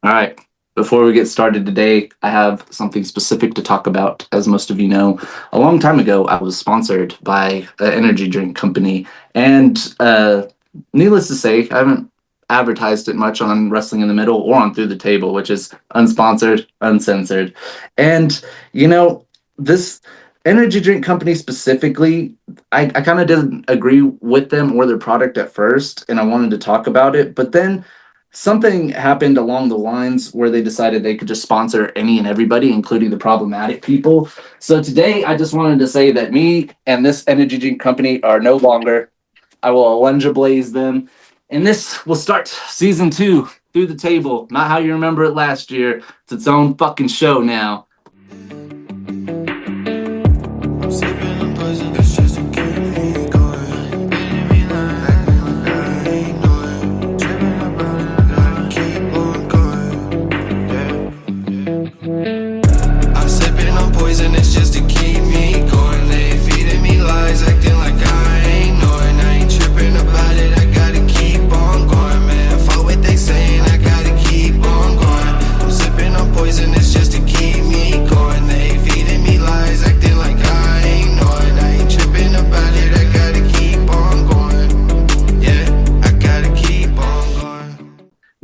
All right. Before we get started today, I have something specific to talk about. As most of you know, a long time ago, I was sponsored by an energy drink company. And needless to say, I haven't advertised it much on Wrestling in the Middle or on Through the Table, which is unsponsored, uncensored. And, this energy drink company specifically, I kind of didn't agree with them or their product at first, and I wanted to talk about it. But then something happened along the lines where they decided they could just sponsor any and everybody, including the problematic people. So today, I just wanted to say that me and this energy drink company are no longer. I will Alundra Blaze them. And this will start season 2 through the table. Not how you remember it last year. It's its own fucking show now.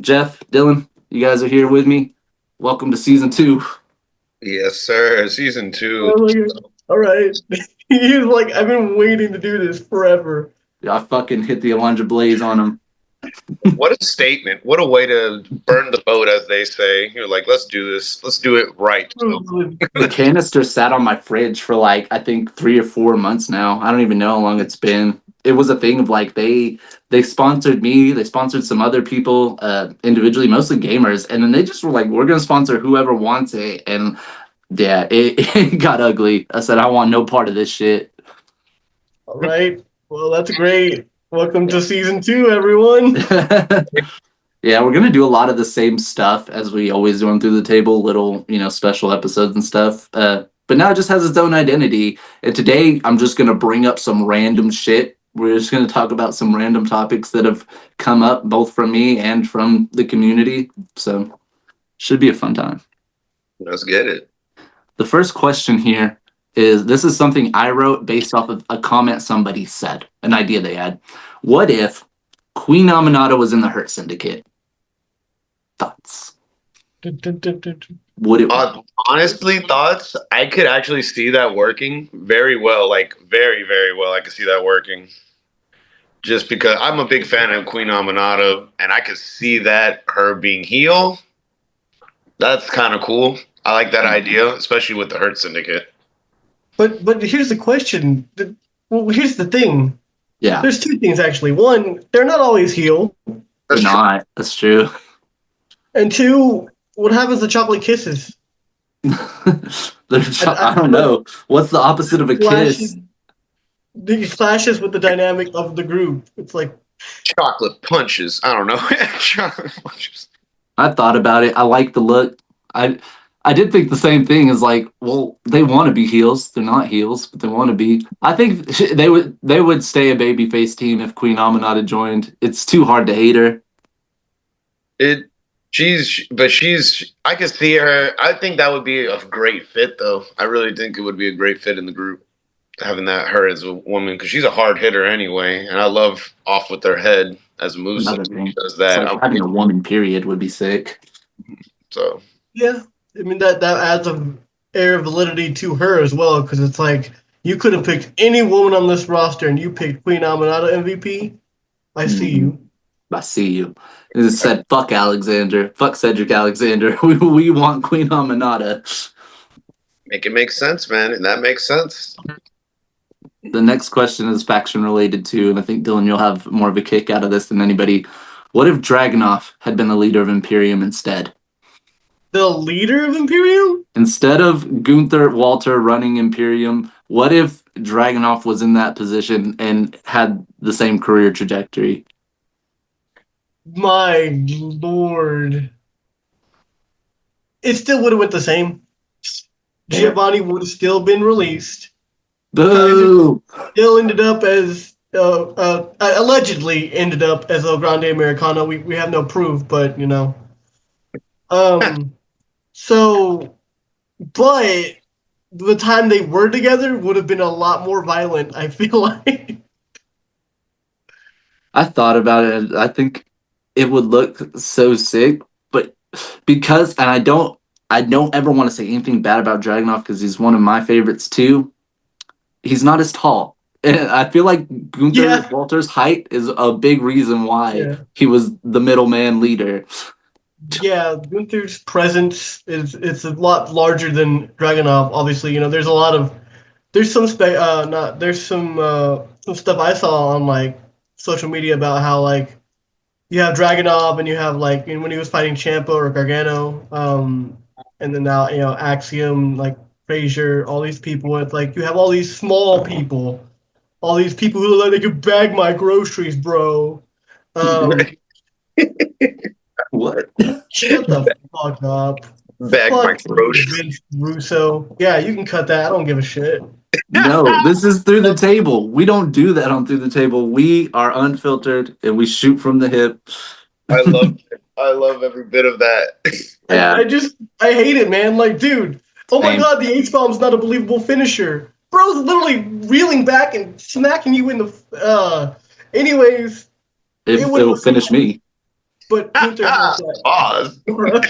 Jeff, Dylan, you guys are here with me. Welcome to season 2. Yes, sir. Season 2. All right. He's like, I've been waiting to do this forever. I fucking hit the Alundra Blaze on him. What a statement. What a way to burn the boat, as they say. You're like, let's do this. Let's do it right. The canister sat on my fridge for I think 3 or 4 months now. I don't even know how long it's been. It was a thing of they sponsored me, they sponsored some other people individually, mostly gamers, and then they just were like, we're gonna sponsor whoever wants it. And yeah, it got ugly. I said, I want no part of this shit. All right. Well, that's great. Welcome to season 2, everyone. Yeah, we're gonna do a lot of the same stuff as we always do on Through the Table, little special episodes and stuff. But now it just has its own identity. And today I'm just gonna bring up some random shit. We're just gonna talk about some random topics that have come up both from me and from the community. So should be a fun time. Let's get it. The first question here is, this is something I wrote based off of a comment somebody said, an idea they had. What if Queen Aminata was in the Hurt Syndicate? Thoughts? Would it honestly, thoughts? I could actually see that working very well. Very, very well. I could see that working. Just because I'm a big fan of Queen Aminata, and I could see that her being heel. That's kind of cool. I like that idea, especially with the Hurt Syndicate. But here's the question. Here's the thing. Yeah. There's 2 things, actually. One, they're not always heel. They're not. That's true. And 2, what happens to chocolate kisses? I don't know. What's the opposite of a kiss? It clashes with the dynamic of the group. It's like chocolate punches. I don't know. Chocolate punches. I thought about it. I like the look. I did think the same thing. Is well, they want to be heels. They're not heels, but they want to be. I think they would stay a babyface team if Queen Aminata joined. It's too hard to hate her. I could see her. I think that would be a great fit, though. I really think it would be a great fit in the group, having her as a woman, because she's a hard hitter anyway, and I love Off With Her Head as a move. Does that? Having a woman period would be sick. So yeah, I mean that adds an air of validity to her as well, because it's like you could have picked any woman on this roster, and you picked Queen Aminata MVP. I see you. I see you. It said, fuck Alexander. Fuck Cedric Alexander. We want Queen Aminata. Make it make sense, man. And that makes sense. The next question is faction related too, and I think, Dylan, you'll have more of a kick out of this than anybody. What if Dragunov had been the leader of Imperium instead? The leader of Imperium? Instead of Gunther Walter running Imperium, what if Dragunov was in that position and had the same career trajectory? My lord. It still would have went the same. Giovanni would have still been released. Boo! Still ended up as allegedly ended up as El Grande Americano. We have no proof, but So, but the time they were together would have been a lot more violent, I feel like. I thought about it. I think it would look so sick, but because and I don't ever want to say anything bad about Dragunov because he's one of my favorites too. He's not as tall. And I feel like Gunther Yeah. Walter's height is a big reason why Yeah. he was the middleman leader. Yeah, Gunther's presence is it's a lot larger than Dragunov. Obviously, there's a lot of there's some not there's some stuff I saw on like social media about how like you have Dragunov and you have like when he was fighting Champa or Gargano, and then now Axiom, like Frazier, all these people. It's like you have all these small people, all these people who like they could bag my groceries, bro. Um, What? Shut the fuck up. Bag my Fuck you, groceries. Vince Russo. Yeah, you can cut that. I don't give a shit. No, this is through the table. We don't do that on through the table. We are unfiltered and we shoot from the hip. I love it. I love every bit of that. Yeah. I hate it, man. Like, dude, oh my Same. god, the H bomb's not a believable finisher. Bro's literally reeling back and smacking you in the. Anyways, If it it would will have. finish me. But Gunther has that Pause. aura.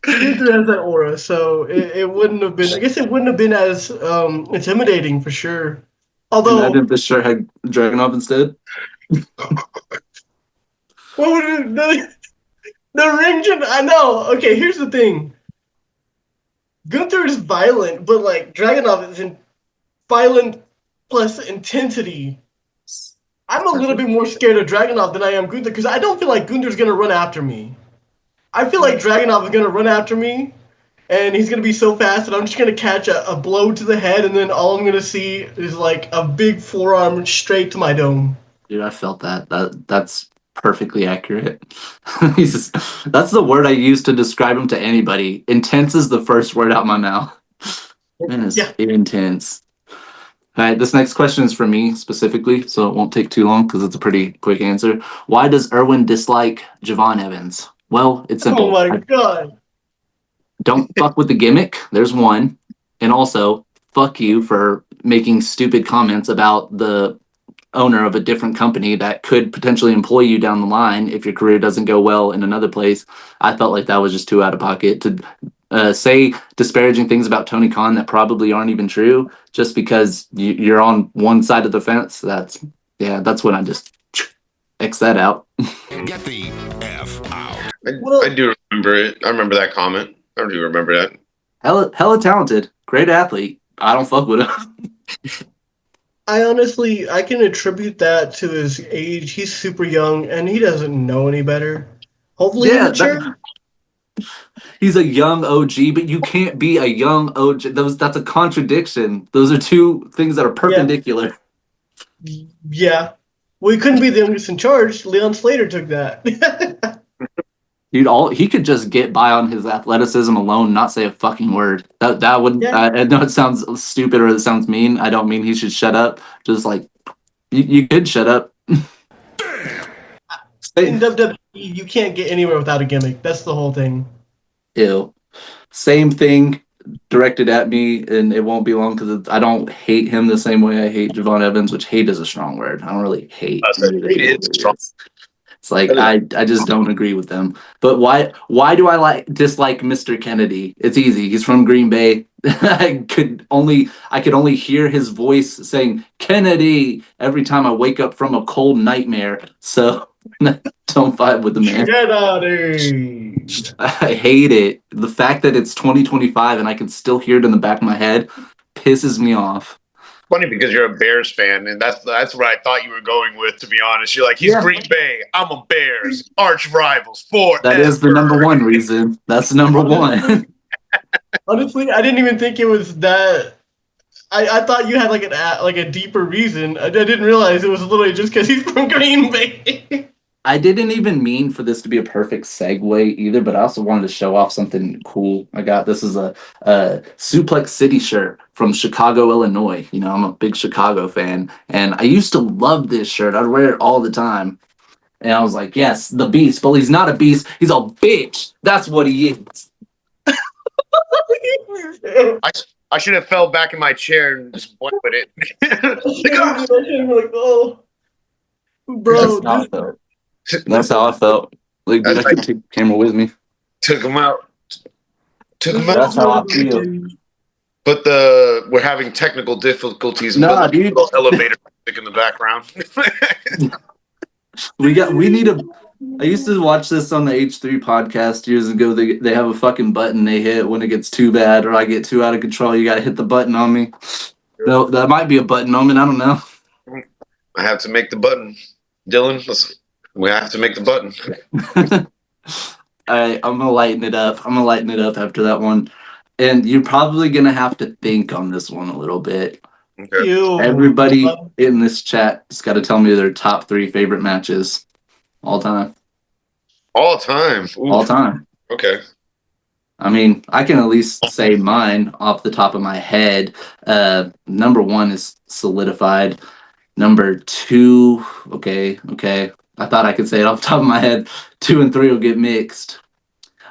Gunther has that aura, so it wouldn't have been. I guess it wouldn't have been as intimidating for sure. Imagine Although, if this shirt had Dragunov instead. what would the ring? I know. Okay, here's the thing. Gunther is violent, but like Dragunov is violent plus intensity. I'm a little bit more scared of Dragunov than I am Gunther because I don't feel like Gunther's gonna run after me. I feel like Dragunov is gonna run after me, and he's gonna be so fast that I'm just gonna catch a blow to the head, and then all I'm gonna see is like a big forearm straight to my dome. Dude, I felt that. That's perfectly accurate. That's the word I use to describe him to anybody. Intense is the first word out my mouth. Man, it's Yeah. intense. All right, this next question is for me specifically, so it won't take too long because it's a pretty quick answer. Why does Erwin dislike Javon Evans? Well, it's Oh simple. my I god. don't fuck with the gimmick. There's one. And also, fuck you for making stupid comments about the owner of a different company that could potentially employ you down the line if your career doesn't go well in another place. I felt like that was just too out of pocket to say disparaging things about Tony Khan that probably aren't even true just because you're on one side of the fence. That's when I just X that out. Get the F out. I do remember it. I remember that comment. I do remember that. Hella talented, great athlete. I don't fuck with him. I can attribute that to his age. He's super young and he doesn't know any better. Hopefully he'll Yeah, mature. he's a young OG, but you can't be a young OG. That's a contradiction. Those are two things that are perpendicular. Yeah. Well, he couldn't be the youngest in charge. Leon Slater took that. Dude, he could just get by on his athleticism alone, not say a fucking word. That would. Yeah. I know it sounds stupid or it sounds mean. I don't mean he should shut up. Just like you could shut up. In WWE, you can't get anywhere without a gimmick. That's the whole thing. Ew. Same thing directed at me, and it won't be long because I don't hate him the same way I hate Javon Evans, which hate is a strong word. I don't really hate. Hate is strong. It's like I just don't agree with them. But why do I dislike Mr. Kennedy? It's easy. He's from Green Bay. I could only hear his voice saying Kennedy every time I wake up from a cold nightmare. So don't fight with the man. Kennedy. I hate it. The fact that it's 2025 and I can still hear it in the back of my head pisses me off. Funny because you're a Bears fan, and that's what I thought you were going with. To be honest, you're like, he's Green Bay, I'm a Bears, arch rivals forever. That is the number one reason. That's the number one. Honestly, I didn't even think it was that. I thought you had like a deeper reason. I didn't realize it was literally just because he's from Green Bay. I didn't even mean for this to be a perfect segue either, but I also wanted to show off something cool. I got this is a Suplex City shirt from Chicago, Illinois. I'm a big Chicago fan, and I used to love this shirt. I'd wear it all the time. And I was like, yes, the beast. But he's not a beast. He's a bitch. That's what he is. I should have fell back in my chair and just went with it. Like, oh, bro, That's how I felt. That's how I felt. Like, dude, I could take the camera with me. Took him out. That's how I feel. But we're having technical difficulties. Nah, dude. Little elevator music in the background. We need a. I used to watch this on the H3 podcast years ago. They have a fucking button they hit when it gets too bad or I get too out of control. You got to hit the button on me. No, that might be a button moment. I don't know. I have to make the button, Dylan. Listen, we have to make the button. All right, I'm gonna lighten it up. After that one, and you're probably gonna have to think on this one a little bit. Okay. Everybody in this chat has got to tell me their top 3 favorite matches all time. All time. Oof. All time. Okay. I mean, I can at least say mine off the top of my head. Number 1 is solidified. Number 2, okay. I thought I could say it off the top of my head. 2 and 3 will get mixed.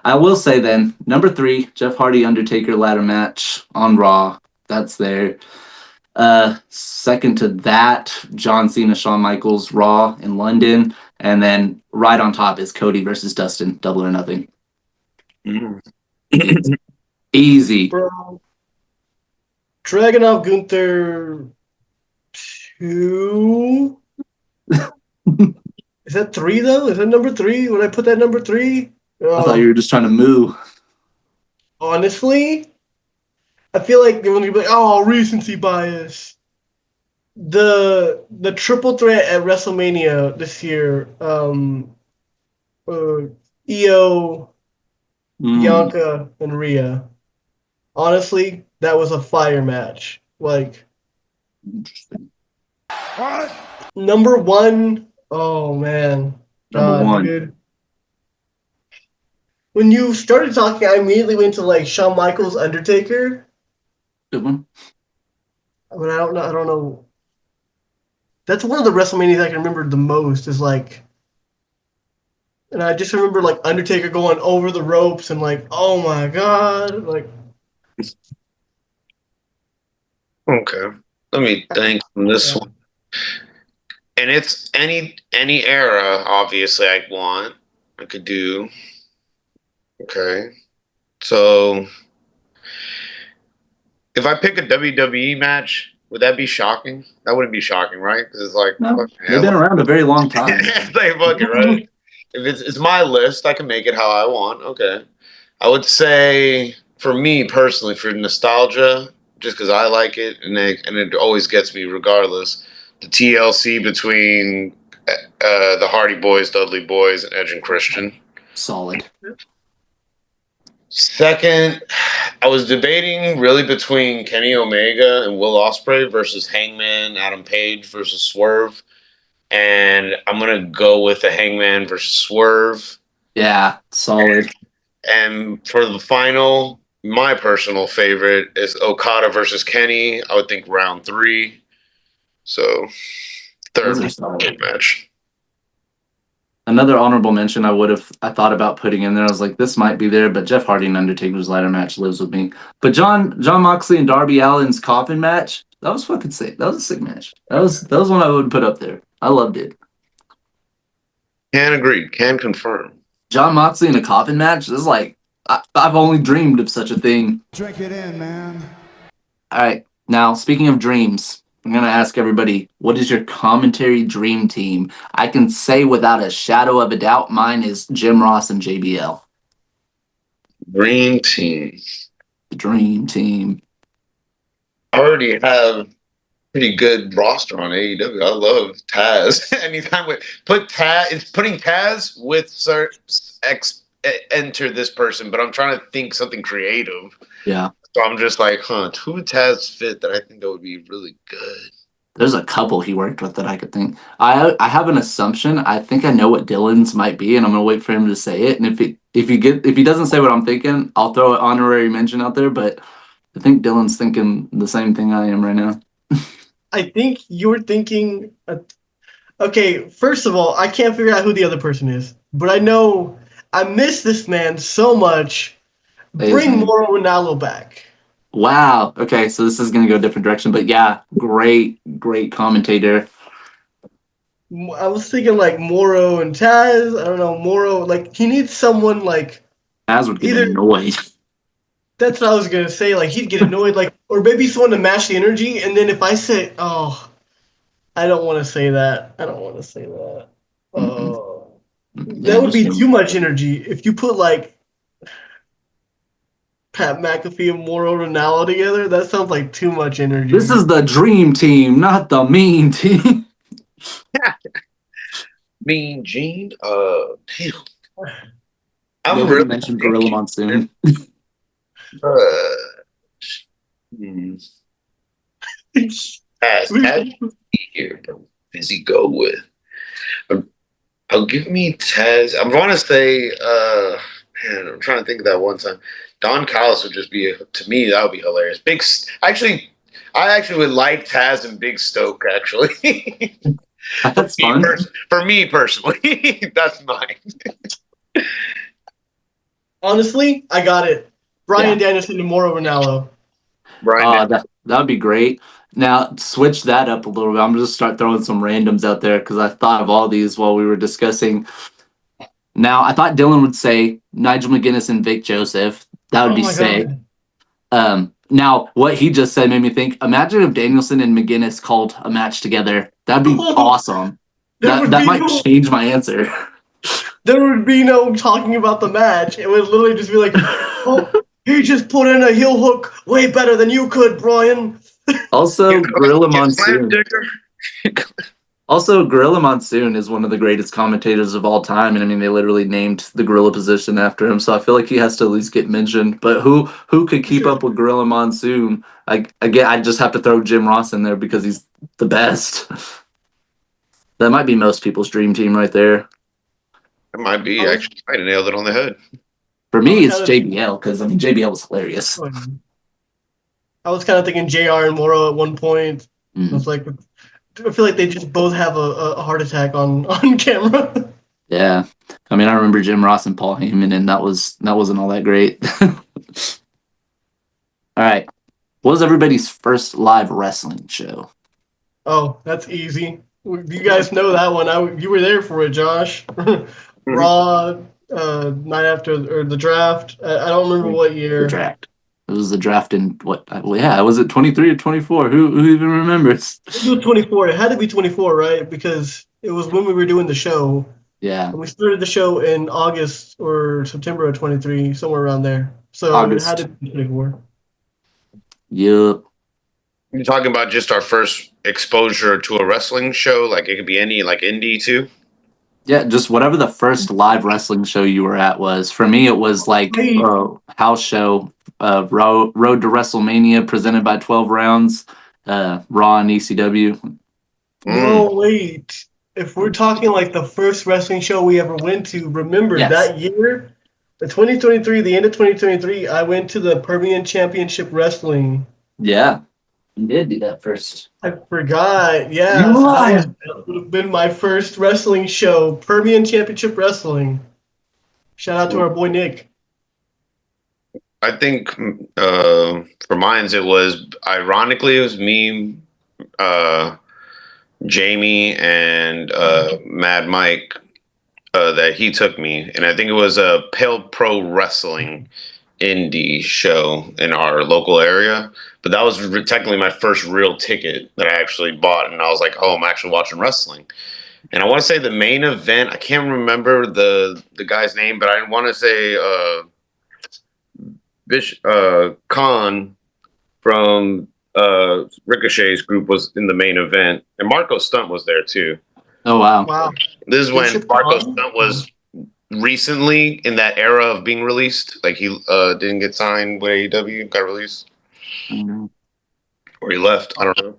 I will say then, number 3, Jeff Hardy Undertaker ladder match on Raw. That's there. Second to that, John Cena, Shawn Michaels, Raw in London. And then right on top is Cody versus Dustin, Double or Nothing. Easy. Bro. Dragunov Gunther 2. Is that 3 though? Is that number 3? Would I put that number 3? I thought you were just trying to moo. Honestly, I feel like when you be like, oh, recency bias. The triple threat at WrestleMania this year, Io, Bianca, and Rhea. Honestly, that was a fire match. Like, What? number 1. Oh man, Number 1. dude. When you started talking, I immediately went to like Shawn Michaels, Undertaker. Good one. But I don't know. That's one of the WrestleManias I can remember the most. Is like, and I just remember like Undertaker going over the ropes and like, oh my god, like. Okay. Let me think on this one. And it's any era, obviously, I could do. Okay. So if I pick a WWE match, would that be shocking? That wouldn't be shocking, right? Because it's like, No, they've been around a very long time. It's like, fucking right. If it's my list, I can make it how I want. Okay. I would say, for me personally, for nostalgia, just because I like it, and it always gets me regardless, the TLC between the Hardy Boys, Dudley Boys, and Edge and Christian. Solid. Second, I was debating really between Kenny Omega and Will Ospreay versus Hangman, Adam Page versus Swerve. And I'm going to go with the Hangman versus Swerve. Yeah, solid. And for the final, my personal favorite is Okada versus Kenny. I would think round 3. So, third match. Another honorable mention I thought about putting in there. I was like, this might be there, but Jeff Hardy and Undertaker's ladder match lives with me. But John Moxley and Darby Allin's coffin match, that was fucking sick. That was a sick match. That was one I would put up there. I loved it. Can agree. Can confirm. John Moxley in a coffin match, this is like, I've only dreamed of such a thing. Drink it in, man. All right. Now, speaking of dreams, I'm going to ask everybody, what is your commentary dream team? I can say without a shadow of a doubt, mine is Jim Ross and JBL. Dream team. The dream team. I already have pretty good roster on AEW. I love Taz. Anytime we put Taz, it's putting Taz with enter this person, but I'm trying to think something creative. Yeah. So I'm just like, who would Taz fit that I think that would be really good? There's a couple he worked with that I could think. I have an assumption. I think I know what Dylan's might be, and I'm gonna wait for him to say it. And if he doesn't say what I'm thinking, I'll throw an honorary mention out there. But I think Dylan's thinking the same thing I am right now. I think you're thinking a Okay, first of all, I can't figure out who the other person is, but I know I miss this man so much. Bring Blayzing. Moro Ronaldo back. Wow. Okay, so this is gonna go a different direction, but yeah, great commentator. I was thinking like Moro and Taz. I don't know, Moro. Like he needs someone like As would get either. annoyed. That's what I was gonna say. Like he'd get annoyed, like or maybe someone to match the energy. And then if I say, "Oh, I don't want to say that. I don't want to say that." Mm-mm. Yeah, That would just be too him. much energy. If you put like Pat McAfee and Moro Ronaldo together, that sounds like too much This energy. is the dream team, not the mean team. Mean Gene. Damn. I'm Nobody really mentioned Gorilla thinking. Monsoon. Uh, hmm. Taz here, bro. Does he go with? I'll give me Taz. I want to say, man, I'm trying to think of that one time. Don Callis would just be, to me, that would be hilarious. I actually would like Taz and Big Stoke, actually. That's fun. For me personally, that's mine. Honestly, I got it. Yeah. Brian Danielson and Moro Ronaldo. Brian, That would be great. Now switch that up a little bit. I'm gonna just start throwing some randoms out there because I thought of all these while we were discussing. Now I thought Dylan would say Nigel McGuinness and Vic Joseph. That would Oh be my sick. god. Now what he just said made me think. Imagine if Danielson and McGuinness called a match together. That'd be awesome. There would That be might no change my answer. there would be no talking about the match. It would literally just be like, oh, he just put in a heel hook way better than you could, Brian. Also, Gorilla get slam Monsoon. dicker. Also, Gorilla Monsoon is one of the greatest commentators of all time, and I mean they literally named the gorilla position after him. So I feel like he has to at least get mentioned. But who could keep up with Gorilla Monsoon? I just have to throw Jim Ross in there because he's the best. That might be most people's dream team right there. It might I be was, actually. I nailed it on the head. For I me, was it's kind of JBL because I mean JBL was hilarious. I was kind of thinking JR and Moro at one point. I was Mm, like, I feel like they just both have a heart attack on camera. yeah, I mean I remember Jim Ross and Paul Heyman, and that wasn't all that great. All right, what was everybody's first live wrestling show? Oh, that's easy. You guys know that one. You were there for it, Josh. Mhm. Raw, night after or the draft. I don't remember what The year. draft. It was the draft in what? Well, yeah, was it 23 or 24? Who even remembers? It was 24. It had to be 24, right? Because it was when we were doing the show. Yeah, And we started the show in August or September of 23, somewhere around there. So it had to August. be 24. Yup. You're talking about just our first exposure to a wrestling show. Like it could be any like indie too. Yeah, just whatever the first live wrestling show you were at was. For me, it was like Wait, a house show, Road to WrestleMania, presented by 12 Rounds, Raw and ECW. Mm. no, wait. If we're talking like the first wrestling show we ever went to, remember Yes. that year, the 2023, the end of 2023, I went to the Permian Championship Wrestling. Yeah, you did do that first. I forgot. You Yes, lied. that would have been my first wrestling show, Permian Championship Wrestling. Shout out to our boy Nick. I think for mine's it was ironically it was me, uh, Jamie, and Mad Mike that he took me, and I think it was a Pale Pro Wrestling indie show in our local area. But that was technically my first real ticket that I actually bought, and I was like, "Oh, I'm actually watching wrestling." And I want to say the main event. I can't remember the guy's name, but I want to say Khan from Ricochet's group was in the main event, and Marco Stunt was there too. Oh, wow. Wow. This is when Bishop Marco Khan? Stunt was recently in that era of being released. Like he didn't get signed with AEW, got released, Mhm. or he left. I don't know.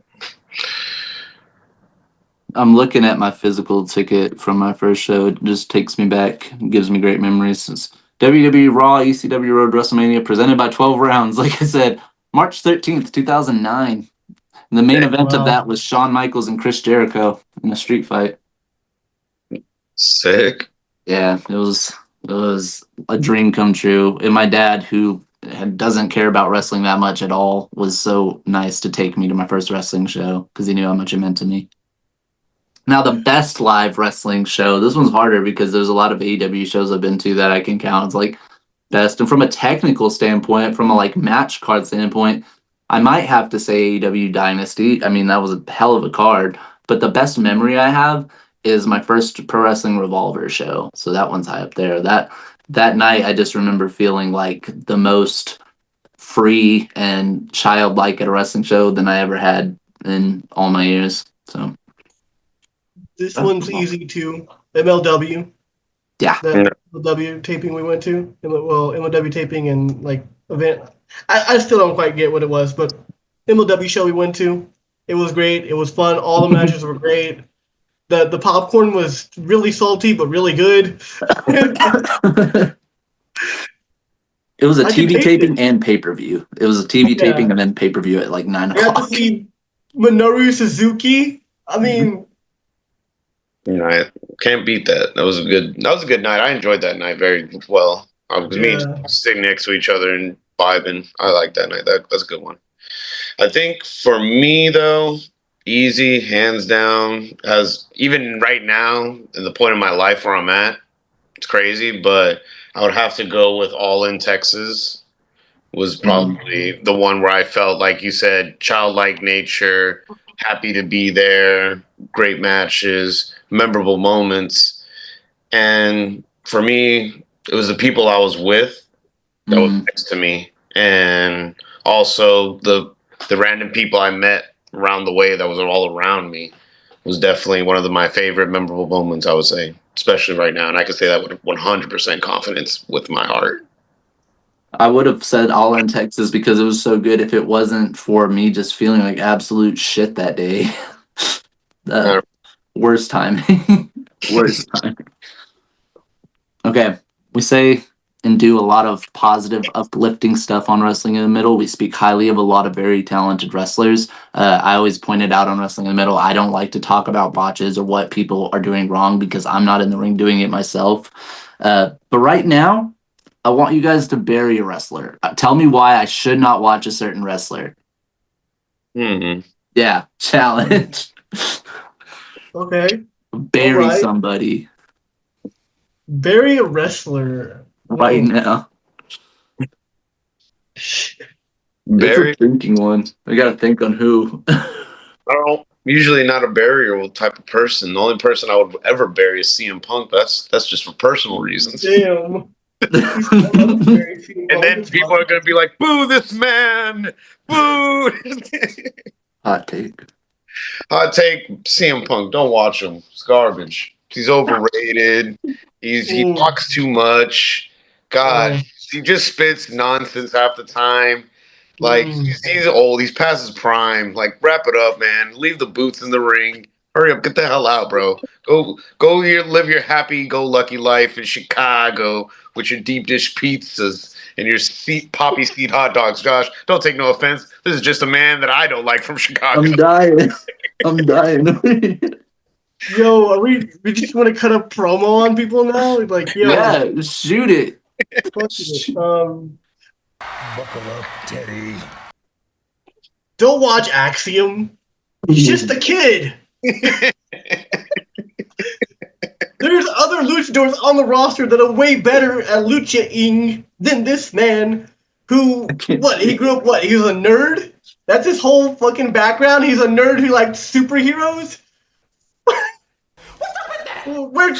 I'm looking at my physical ticket from my first show. It just takes me back, gives me great memories. It's WWE Raw ECW Road WrestleMania presented by 12 Rounds. Like I said, March 13th, 2009. And the main event of Wow. that was Shawn Michaels and Chris Jericho in a street fight. Sick. Yeah, it was a dream come true. And my dad, who doesn't care about wrestling that much at all, was so nice to take me to my first wrestling show because he knew how much it meant to me. Now, the best live wrestling show, this one's harder because there's a lot of AEW shows I've been to that I can count. It's like best. And from a technical standpoint, from a like match card standpoint, I might have to say AEW Dynasty. I mean, that was a hell of a card. But the best memory I have is my first Pro Wrestling Revolver show. So that one's high up there. That night, I just remember feeling like the most free and childlike at a wrestling show than I ever had in all my years. So This one's easy too. MLW. yeah, That MLW taping we went to. Well, MLW taping and like event. I still don't quite get what it was, but MLW show we went to. It was great. It was fun. All the matches were great. The popcorn was really salty but really good. it was a I can TV taste taping it. and pay-per-view. It was a TV Yeah. taping and then pay-per-view at like 9 I got to o'clock. see Minoru Suzuki. I mean, I can't beat that. That was a good night. I enjoyed that night very well. I was me Yeah. sitting next to each other and vibing. I like that night. That's a good one. I think for me though, easy, hands down, as even right now, in the point of my life where I'm at, it's crazy, but I would have to go with All In Texas was probably the one where I felt like you said, childlike nature, happy to be there, great matches, memorable moments. And for me, it was the people I was with that was next to me. And also the random people I met around the way that was all around me was definitely one of my favorite memorable moments, I would say, especially right now. And I can say that with 100% confidence with my heart. I would have said All In Texas because it was so good if it wasn't for me just feeling like absolute shit that day. The worst timing. Worst timing. Okay, we say and do a lot of positive, uplifting stuff on Wrestling in the Middle. We speak highly of a lot of very talented wrestlers. I always pointed out on Wrestling in the Middle, I don't like to talk about botches or what people are doing wrong because I'm not in the ring doing it myself. But right now, I want you guys to bury a wrestler. Tell me why I should not watch a certain wrestler. Yeah, challenge. okay. Bury Alright. somebody Bury a wrestler. right now. Barry, It's a thinking one. I gotta think on who. I don't usually not a burial type of person. The only person I would ever bury is CM Punk. That's just for personal reasons. Damn. And then people are gonna be like, "Boo this man! Boo!" Hot take. Hot take: CM Punk. Don't watch him. It's garbage. He's overrated. He talks too much. God, he just spits nonsense half the time. Like he's old. He's past his prime. Like wrap it up, man. Leave the boots in the ring. Hurry up. Get the hell out, bro. Go here. Live your happy-go-lucky life in Chicago with your deep dish pizzas and your poppy seed hot dogs. Josh, don't take no offense. This is just a man that I don't like from Chicago. I'm dying. I'm dying. Yo, we just want to cut a promo on people now? Like, yo. Yeah, shoot it. Fuck it. Buckle up, Teddy. Don't watch Axiom. He's just a kid. There's other luchadors on the roster that are way better at lucha-ing than this man who, he grew up, he was a nerd? That's his whole fucking background? He's a nerd who liked superheroes? What's up with that? Where...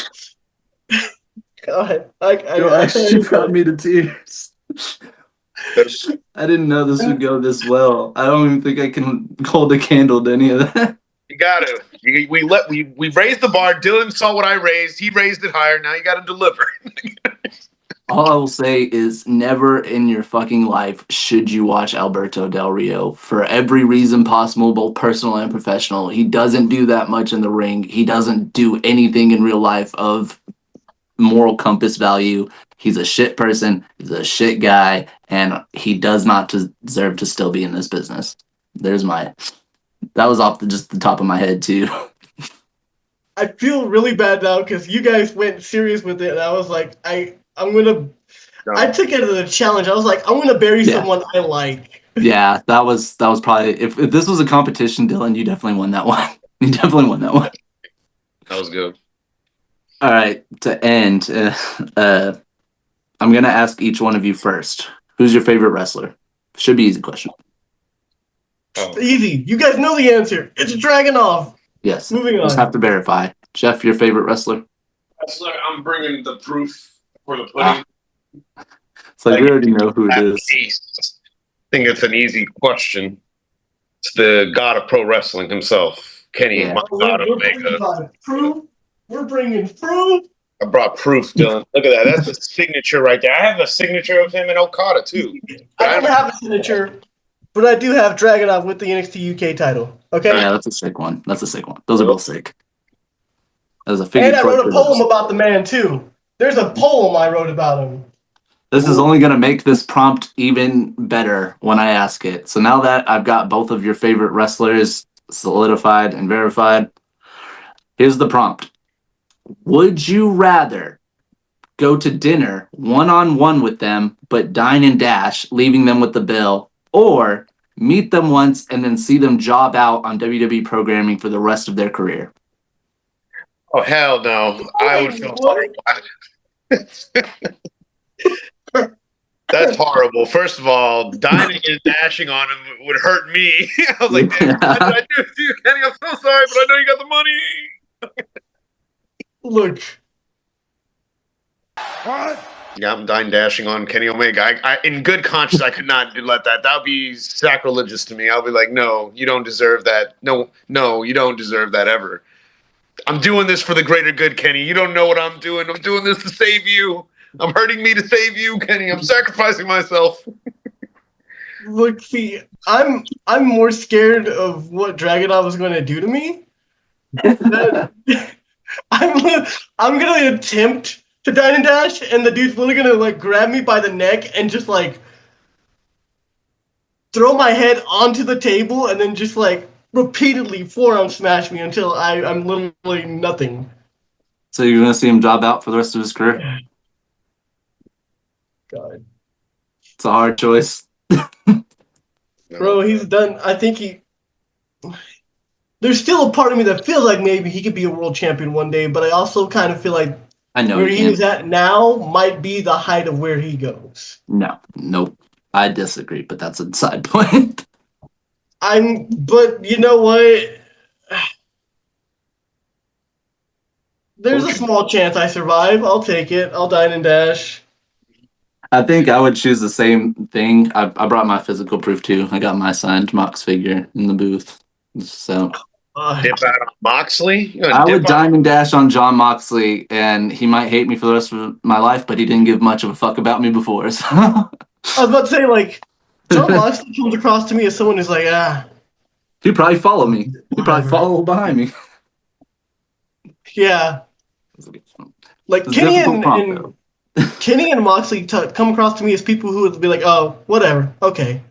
God, You brought me to tears. I didn't know this would go this well. I don't even think I can hold a candle to any of that. You gotta. We raised the bar. Dylan saw what I raised. He raised it higher. Now you gotta deliver. All I will say is never in your fucking life should you watch Alberto Del Rio for every reason possible, both personal and professional. He doesn't do that much in the ring. He doesn't do anything in real life of moral compass value. He's a shit person. He's a shit guy, and he does not deserve to still be in this business. That was off just the top of my head too. I feel really bad now because you guys went serious with it, and I was like, I took it as a challenge. I was like, I'm gonna bury Yeah. someone I like. Yeah, that was probably if this was a competition, Dylan, you definitely won that one. You definitely won that one. That was good. All right, to end, I'm gonna ask each one of you first. Who's your favorite wrestler? Should be easy question. Oh. Easy. You guys know the answer. It's Dragunov. Yes. Moving Just on. have to verify. Jeff, your favorite wrestler? Wrestler, I'm bringing the proof for the pudding. It's like we already know who it is. I think it's an easy question. It's the god of pro wrestling himself, Kenny. Yeah. My god of Omega. Proof. We're bringing proof. I brought proof, Dylan. Look at that. That's a signature right there. I have a signature of him and Okada too. I don't have a signature, but I do have Dragunov with the NXT UK title. Okay. Yeah, that's a sick one. That's a sick one. Those are both sick. That was a figure. And I wrote a poem about the man too. There's a poem I wrote about him. This is only going to make this prompt even better when I ask it. So now that I've got both of your favorite wrestlers solidified and verified, here's the prompt. Would you rather go to dinner one-on-one with them, but dine and dash, leaving them with the bill, or meet them once and then see them job out on WWE programming for the rest of their career? Oh, hell no. I would feel That's horrible. First of all, dining and dashing on him would hurt me. I was like, damn, what did I do to you, Kenny? I'm so sorry, but I know you got the money. Look. What? Yeah, I'm dying dashing on Kenny Omega. I in good conscience, I could not let that. That would be sacrilegious to me. I'll be like, no, you don't deserve that. No, you don't deserve that ever. I'm doing this for the greater good, Kenny. You don't know what I'm doing. I'm doing this to save you. I'm hurting me to save you, Kenny. I'm sacrificing myself. Look, see, I'm more scared of what Dragunov is going to do to me. I'm gonna attempt to dine and dash, and the dude's literally gonna like grab me by the neck and just like throw my head onto the table, and then just like repeatedly forearm smash me until I'm literally nothing. So you're going to see him job out for the rest of his career? God. It's a hard choice. Bro, he's done. I think there's still a part of me that feels like maybe he could be a world champion one day, but I also kind of feel like I know where he he is at now might be the height of where he goes. Nope. I disagree, but that's a side point. But you know what? There's a small chance I survive. I'll take it. I'll dine and dash. I think I would choose the same thing. I brought my physical proof too. I got my signed Mox figure in the booth. So Dip out on Moxley? I would dine and dash on John Moxley, and he might hate me for the rest of my life, but he didn't give much of a fuck about me before. So. I was about to say, like, John Moxley comes across to me as someone who's like, He'd probably follow me. He'd probably follow behind me. Yeah. Like, Kenny and Moxley come across to me as people who would be like, oh, whatever, okay.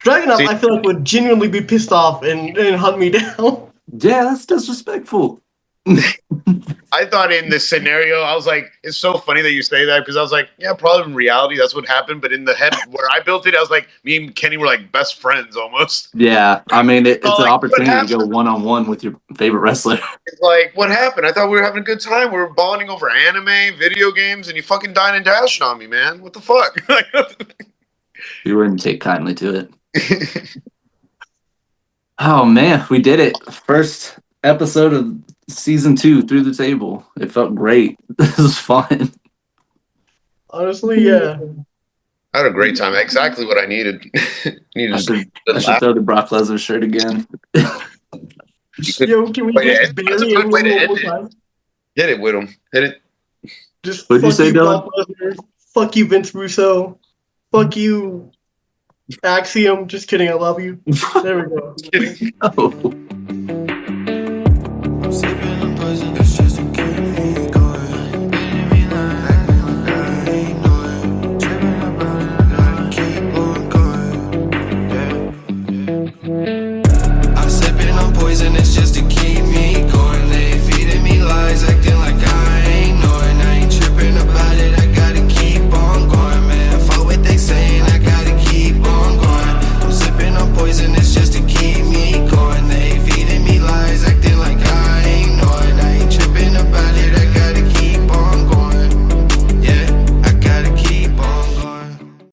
Dragunov, I feel like, would genuinely be pissed off and hunt me down. Yeah, that's disrespectful. I thought in this scenario, I was like, it's so funny that you say that, because I was like, yeah, probably in reality that's what happened. But in the head where I built it, I was like, me and Kenny were like best friends almost. Yeah, I mean, it's like, an opportunity to go one-on-one with your favorite wrestler. It's like, what happened? I thought we were having a good time. We were bonding over anime, video games, and you fucking dined and dashed on me, man. What the fuck? You wouldn't take kindly to it. Oh, man, we did it. First episode of season 2 through the table. It felt great. This was fun. Honestly, yeah. I had a great time. Exactly what I needed. I should throw the Brock Lesnar shirt again. Yo, can we just bury him one more time? Hit it with him. Hit it. Just What'd you say, Dylan? Brock Lesnar. Fuck you, Vince Russo. Fuck you, Axiom. Just kidding. I love you. There we go. Oh.